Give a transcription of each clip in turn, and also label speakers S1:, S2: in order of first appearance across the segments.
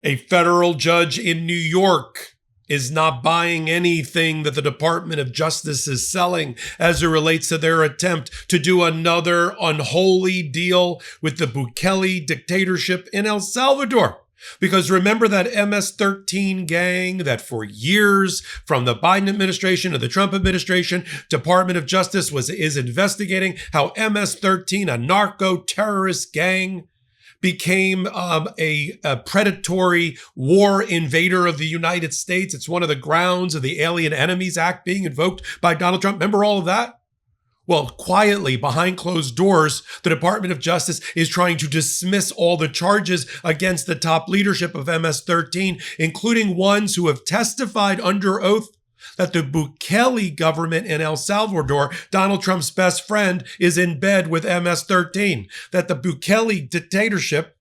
S1: A federal judge in New York is not buying anything that the Department of Justice is selling as it relates to their attempt to do another unholy deal with the Bukele dictatorship in El Salvador. Because remember that MS-13 gang that for years, from the Biden administration to the Trump administration, Department of Justice is investigating how MS-13, a narco-terrorist gang, became a predatory war invader of the United States. It's one of the grounds of the Alien Enemies Act being invoked by Donald Trump. Remember all of that? Well, quietly, behind closed doors, the Department of Justice is trying to dismiss all the charges against the top leadership of MS-13, including ones who have testified under oath that the Bukele government in El Salvador, Donald Trump's best friend, is in bed with MS-13, that the Bukele dictatorship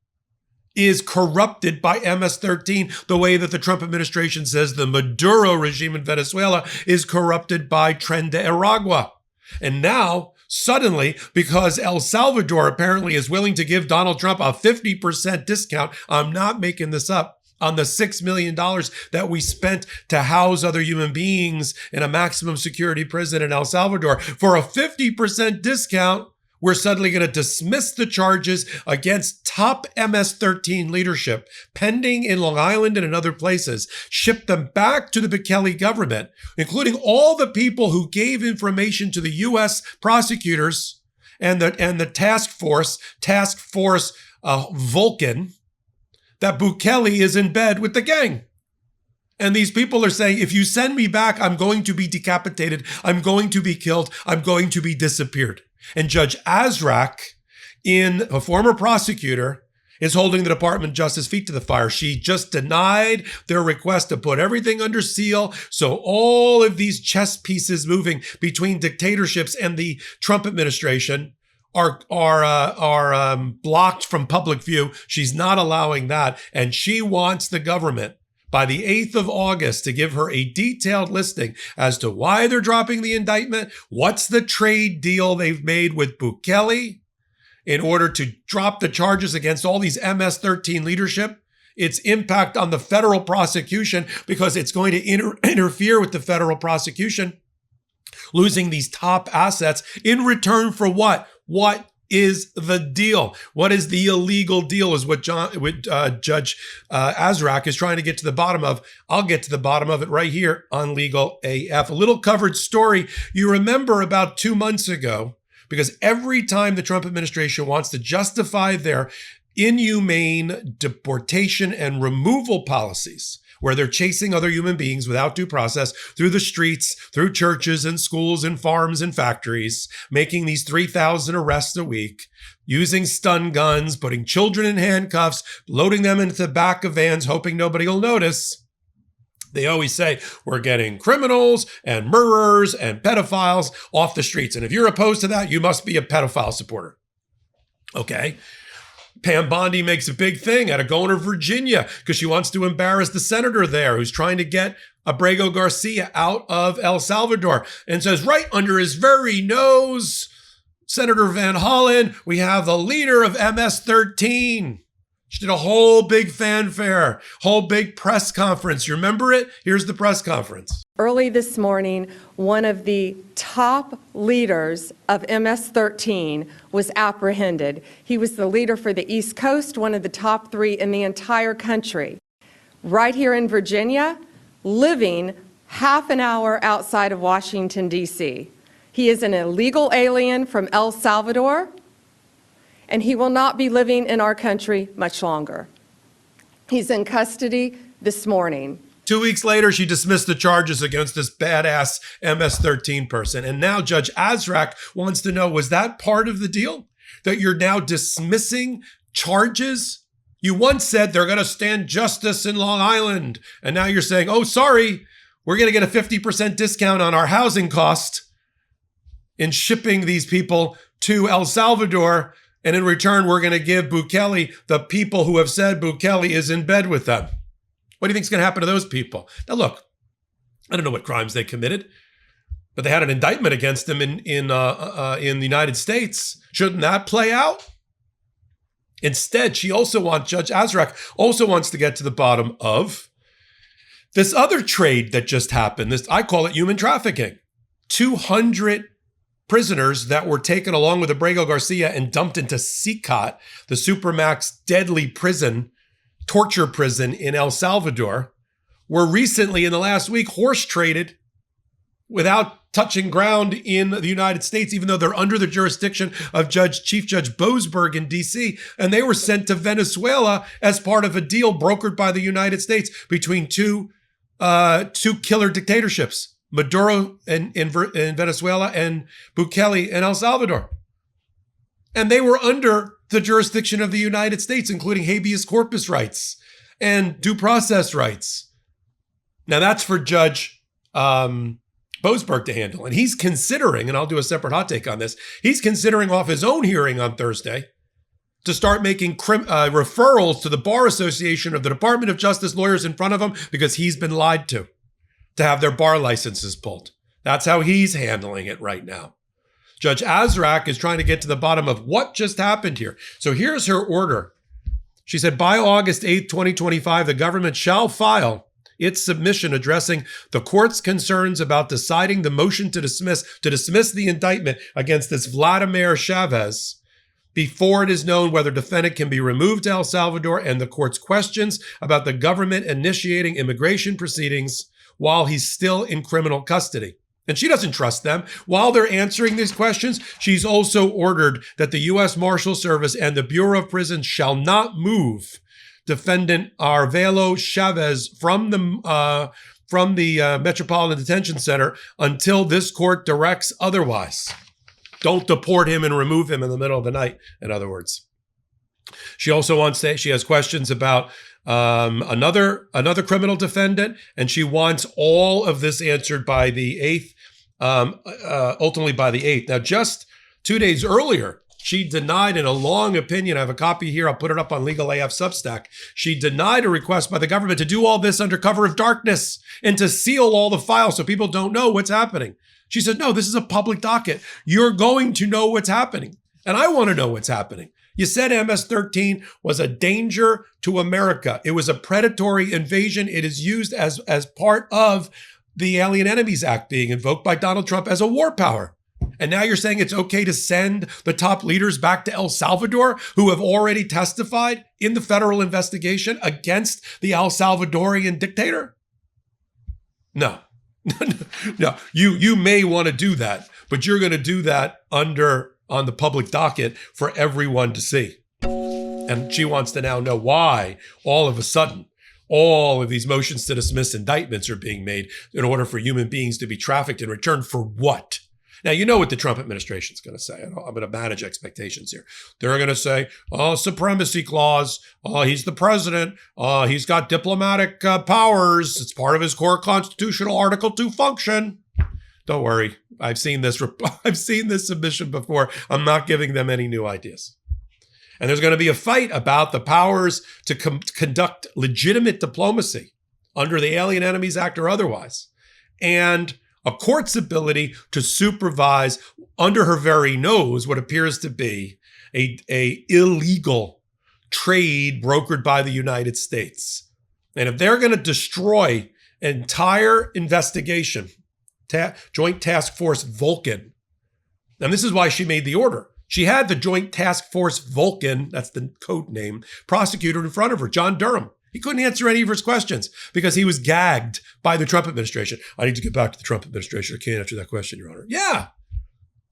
S1: is corrupted by MS-13 the way that the Trump administration says the Maduro regime in Venezuela is corrupted by Tren de Aragua. And now, suddenly, because El Salvador apparently is willing to give Donald Trump a 50% discount, I'm not making this up, on the $6 million that we spent to house other human beings in a maximum security prison in El Salvador, for a 50% discount, we're suddenly going to dismiss the charges against top MS-13 leadership pending in Long Island and in other places, ship them back to the Bukele government, including all the people who gave information to the U.S. prosecutors and the task force Vulcan, that Bukele is in bed with the gang. And these people are saying, if you send me back, I'm going to be decapitated, I'm going to be killed, I'm going to be disappeared. And Judge Azraq, a former prosecutor, is holding the Department of Justice feet to the fire. She just denied their request to put everything under seal. So all of these chess pieces moving between dictatorships and the Trump administration are blocked from public view. She's not allowing that. And she wants the government by the 8th of August to give her a detailed listing as to why they're dropping the indictment, what's the trade deal they've made with Bukele in order to drop the charges against all these MS-13 leadership, its impact on the federal prosecution, because it's going to interfere with the federal prosecution, losing these top assets in return for what? What is the deal? What is the illegal deal is what Judge Azraq is trying to get to the bottom of. I'll get to the bottom of it right here on Legal AF. A little covered story you remember about 2 months ago, because every time the Trump administration wants to justify their inhumane deportation and removal policies, where they're chasing other human beings without due process through the streets, through churches and schools and farms and factories, making these 3,000 arrests a week, using stun guns, putting children in handcuffs, loading them into the back of vans, hoping nobody will notice. They always say, we're getting criminals and murderers and pedophiles off the streets. And if you're opposed to that, you must be a pedophile supporter. Okay. Pam Bondi makes a big thing out of going to Virginia because she wants to embarrass the senator there who's trying to get Abrego Garcia out of El Salvador, and says right under his very nose, Senator Van Hollen, we have the leader of MS-13. She did a whole big fanfare, whole big press conference. You remember it? Here's the press conference.
S2: Early this morning, one of the top leaders of MS-13 was apprehended. He was the leader for the East Coast, one of the top 3 in the entire country. Right here in Virginia, living half an hour outside of Washington, D.C. He is an illegal alien from El Salvador, and he will not be living in our country much longer. He's in custody this morning.
S1: 2 weeks later, she dismissed the charges against this badass MS-13 person. And now Judge Azraq wants to know, was that part of the deal? That you're now dismissing charges? You once said they're going to stand justice in Long Island. And now you're saying, oh, sorry, we're going to get a 50% discount on our housing cost in shipping these people to El Salvador. And in return, we're going to give Bukele the people who have said Bukele is in bed with them. What do you think is going to happen to those people? Now, look, I don't know what crimes they committed, but they had an indictment against them in the United States. Shouldn't that play out? Instead, Judge Azraq also wants to get to the bottom of this other trade that just happened. I call it human trafficking. 200 prisoners that were taken along with Abrego Garcia and dumped into CICOT, the Supermax deadly prison, torture prison in El Salvador, were recently in the last week horse traded without touching ground in the United States, even though they're under the jurisdiction of Chief Judge Boasberg in D.C., and they were sent to Venezuela as part of a deal brokered by the United States between two killer dictatorships, Maduro in Venezuela and Bukele in El Salvador. And they were under the jurisdiction of the United States, including habeas corpus rights and due process rights. Now that's for Judge Boasberg to handle. And he's considering, and I'll do a separate hot take on this, he's considering off his own hearing on Thursday to start making referrals to the Bar Association of the Department of Justice lawyers in front of him because he's been lied to have their bar licenses pulled. That's how he's handling it right now. Judge Azraq is trying to get to the bottom of what just happened here. So here's her order. She said, by August 8th, 2025, the government shall file its submission addressing the court's concerns about deciding the motion to dismiss the indictment against this Vladimir Chavez before it is known whether defendant can be removed to El Salvador, and the court's questions about the government initiating immigration proceedings while he's still in criminal custody. And she doesn't trust them. While they're answering these questions, she's also ordered that the U.S. Marshal Service and the Bureau of Prisons shall not move defendant Arvelo Chavez from the Metropolitan Detention Center until this court directs otherwise. Don't deport him and remove him in the middle of the night, in other words. She also she has questions about another criminal defendant, and she wants all of this answered by the 8th, ultimately by the 8th. Now, just 2 days earlier, she denied in a long opinion, I have a copy here, I'll put it up on Legal AF Substack. She denied a request by the government to do all this under cover of darkness and to seal all the files so people don't know what's happening. She said, no, this is a public docket. You're going to know what's happening. And I want to know what's happening. You said MS-13 was a danger to America. It was a predatory invasion. It is used as part of the Alien Enemies Act being invoked by Donald Trump as a war power. And now you're saying it's okay to send the top leaders back to El Salvador who have already testified in the federal investigation against the El Salvadorian dictator? No. No, you may want to do that, but you're going to do that on the public docket for everyone to see. And she wants to now know why all of a sudden all of these motions to dismiss indictments are being made in order for human beings to be trafficked in return for what? Now, you know what the Trump administration is going to say. I'm going to manage expectations here. They're going to say, oh, supremacy clause. Oh, he's the president. He's got diplomatic powers. It's part of his core constitutional Article 2 function. Don't worry. I've seen this submission before. I'm not giving them any new ideas. And there's going to be a fight about the powers to conduct legitimate diplomacy under the Alien Enemies Act or otherwise. And a court's ability to supervise under her very nose what appears to be a illegal trade brokered by the United States. And if they're going to destroy an entire investigation, Joint Task Force Vulcan, and this is why she made the order. She had the Joint Task Force Vulcan, that's the code name, prosecutor in front of her, John Durham. He couldn't answer any of her questions because he was gagged by the Trump administration. I need to get back to the Trump administration. I can't answer that question, Your Honor. Yeah.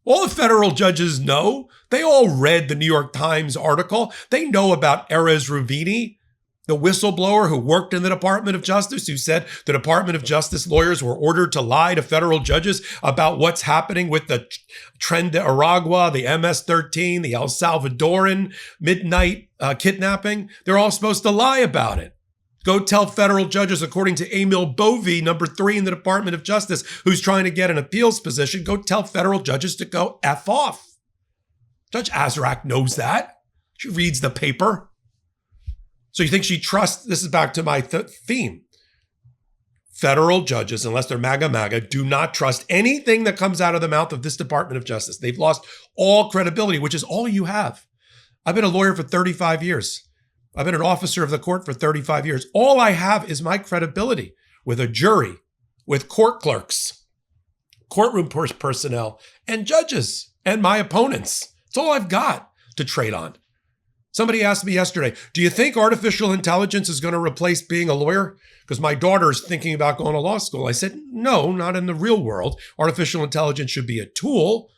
S1: All the federal judges know. They all read the New York Times article. They know about Erez Ruvini, the whistleblower who worked in the Department of Justice, who said the Department of Justice lawyers were ordered to lie to federal judges about what's happening with the Tren de Aragua, the MS-13, the El Salvadoran midnight kidnapping. They're all supposed to lie about it. Go tell federal judges, according to Emil Bovee, number 3 in the Department of Justice, who's trying to get an appeals position, go tell federal judges to go F off. Judge Azraq knows that. She reads the paper. So you think she trusts, this is back to my theme. Federal judges, unless they're MAGA, do not trust anything that comes out of the mouth of this Department of Justice. They've lost all credibility, which is all you have. I've been a lawyer for 35 years. I've been an officer of the court for 35 years. All I have is my credibility with a jury, with court clerks, courtroom personnel, and judges, and my opponents. It's all I've got to trade on. Somebody asked me yesterday, do you think artificial intelligence is going to replace being a lawyer? Because my daughter's thinking about going to law school. I said, no, not in the real world. Artificial intelligence should be a tool.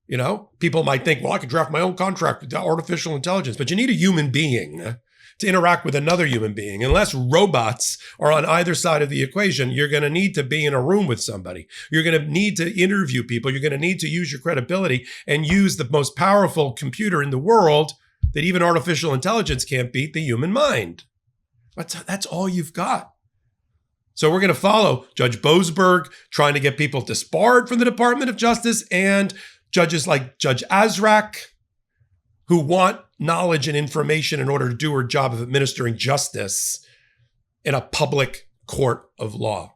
S1: You know, people might think, well, I could draft my own contract with artificial intelligence, but you need a human being to interact with another human being. Unless robots are on either side of the equation, you're going to need to be in a room with somebody. You're going to need to interview people. You're going to need to use your credibility and use the most powerful computer in the world that even artificial intelligence can't beat, the human mind. That's all you've got. So we're going to follow Judge Boasberg trying to get people disbarred from the Department of Justice, and judges like Judge Azraq, who want knowledge and information in order to do her job of administering justice in a public court of law.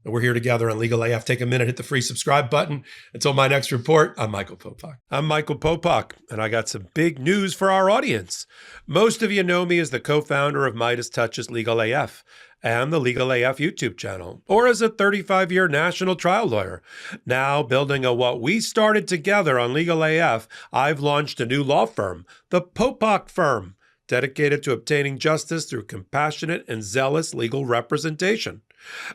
S1: And we're here together on Legal AF. Take a minute, hit the free subscribe button. Until my next report, I'm Michael Popak. I'm Michael Popak, and I got some big news for our audience. Most of you know me as the co-founder of Midas Touches Legal AF and the Legal AF YouTube channel, or as a 35-year national trial lawyer. Now, building on what we started together on Legal AF, I've launched a new law firm, the Popak Firm, dedicated to obtaining justice through compassionate and zealous legal representation.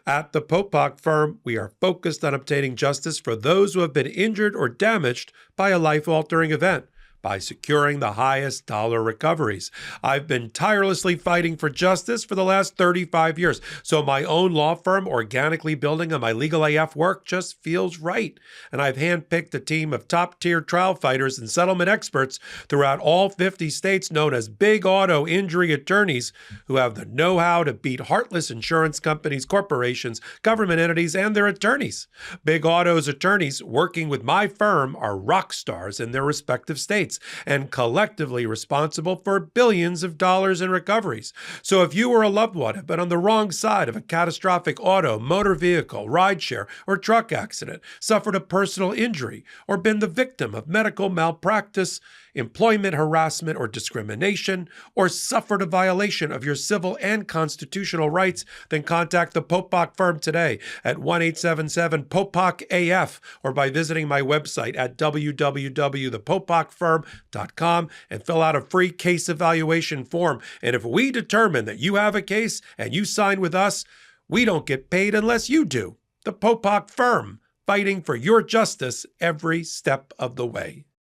S1: At the Popak Firm, we are focused on obtaining justice for those who have been injured or damaged by a life-altering event by securing the highest dollar recoveries. I've been tirelessly fighting for justice for the last 35 years, so my own law firm organically building on my Legal AF work just feels right. And I've handpicked a team of top-tier trial fighters and settlement experts throughout all 50 states known as big auto injury attorneys who have the know-how to beat heartless insurance companies, corporations, government entities, and their attorneys. Big Auto's attorneys working with my firm are rock stars in their respective states and collectively responsible for billions of dollars in recoveries. So if you or a loved one have been on the wrong side of a catastrophic auto, motor vehicle, rideshare, or truck accident, suffered a personal injury, or been the victim of medical malpractice, employment harassment or discrimination, or suffered a violation of your civil and constitutional rights, then contact the Popak Firm today at 1-877-POPAK-AF or by visiting my website at www.thepopakfirm.com and fill out a free case evaluation form. And if we determine that you have a case and you sign with us, we don't get paid unless you do. The Popak Firm, fighting for your justice every step of the way.